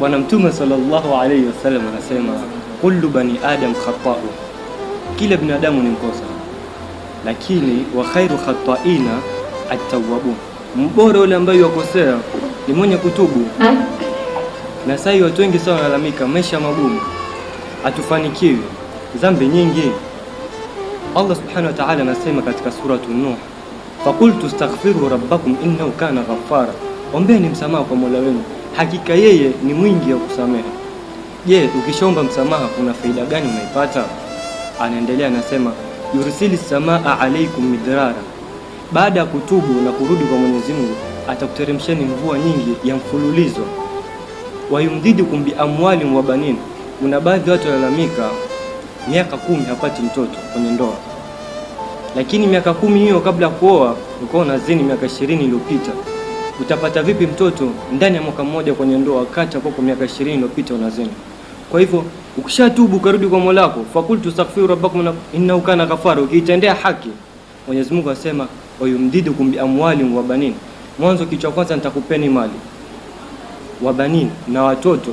Bwana Mtume sallallahu alayhi wasallam anasema kullu bani adam khata'u, kila binadamu ni mkosa, lakini wa khairu khata'ina at-tawwabun, mbora yule ambaye yakosea ni mwenye kutubu. Na sasa watu wengi sana wanalalamika maisha magumu, atufanikiwi, dhambi nyingi. Allah subhanahu wa ta'ala anasema katika suratu Nuh, faqultu astaghfiru rabbakum innahu kana ghaffara, ombeni msamaha kwa Mola wenu, hakika yeye ni mwingi wa kusamehe. Je, ukishaomba msamaha kuna faida gani unaipata? Anaendelea anasema yursili samaa alaykum midrara, baada ya kutubu na kurudi kwa Mwenyezi Mungu atakuteremsheni mvua nyingi ya mfululizo. Wayumdidukum bi amwalin wa banin, kuna baadhi watu walalamika miaka 10 hapati mtoto kwenye ndoa, lakini miaka 10 hiyo kabla ya kuoa ulikuwa unazini miaka 20 iliyopita. Utapata vipi mtoto ndani ya mwaka mmoja kwenye ndoa wakati kwa miaka 20 iliyopita unazini? Kwa hivyo ukishatubu karudi kwa Mola wako, fakultu astaghfiru rabbakum innahu kana ghafara, ukiitendea haki Mwenyezi Mungu asema wayumdidukum bi amwalin wa banin. Mwanzo kichwa kwanza nitakupeni mali wa banin na watoto.